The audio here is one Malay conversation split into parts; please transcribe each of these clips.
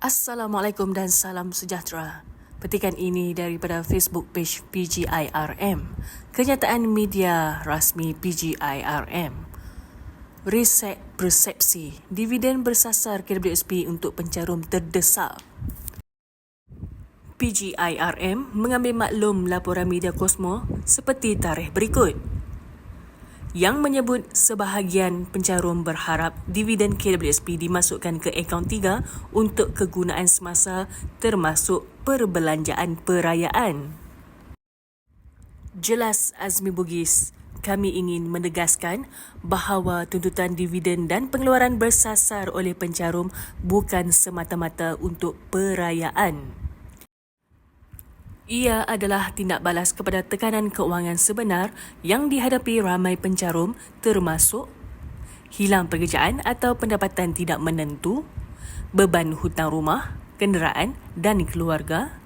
Assalamualaikum dan salam sejahtera. Petikan ini daripada Facebook page PGIRM, kenyataan media rasmi PGIRM. Reset persepsi, dividen bersasar KWSP untuk pencarum terdesak. PGIRM mengambil maklum laporan media Kosmo seperti tarikh berikut. Yang menyebut sebahagian pencarum berharap dividen KWSP dimasukkan ke akaun 3 untuk kegunaan semasa termasuk perbelanjaan perayaan. Jelas Azmi Bugis, kami ingin menegaskan bahawa tuntutan dividen dan pengeluaran bersasar oleh pencarum bukan semata-mata untuk perayaan. Ia adalah tindak balas kepada tekanan keuangan sebenar yang dihadapi ramai pencarum termasuk hilang pekerjaan atau pendapatan tidak menentu, beban hutang rumah, kenderaan dan keluarga,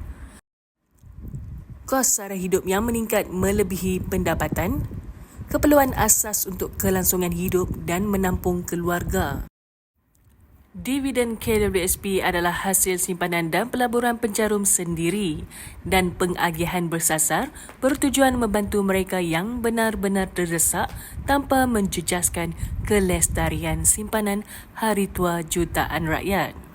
kos sara hidup yang meningkat melebihi pendapatan, keperluan asas untuk kelangsungan hidup dan menampung keluarga. Dividen KWSP adalah hasil simpanan dan pelaburan pencarum sendiri dan pengagihan bersasar bertujuan membantu mereka yang benar-benar terdesak tanpa menjejaskan kelestarian simpanan hari tua jutaan rakyat.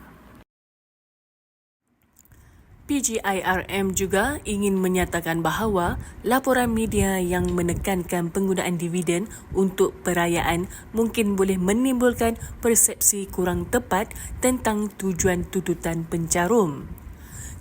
PGIRM juga ingin menyatakan bahawa laporan media yang menekankan penggunaan dividen untuk perayaan mungkin boleh menimbulkan persepsi kurang tepat tentang tujuan tuntutan pencarum.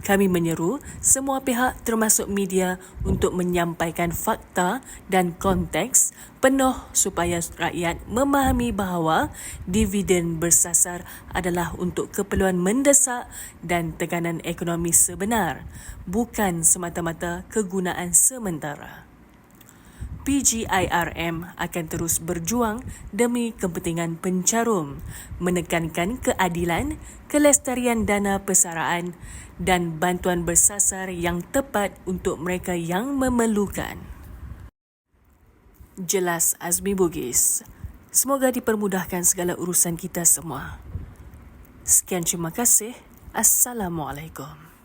Kami menyeru semua pihak termasuk media untuk menyampaikan fakta dan konteks penuh supaya rakyat memahami bahawa dividen bersasar adalah untuk keperluan mendesak dan tekanan ekonomi sebenar, bukan semata-mata kegunaan sementara. PGIRM akan terus berjuang demi kepentingan pencarum, menekankan keadilan, kelestarian dana persaraan dan bantuan bersasar yang tepat untuk mereka yang memerlukan. Jelas Azmi Bugis. Semoga dipermudahkan segala urusan kita semua. Sekian, terima kasih. Assalamualaikum.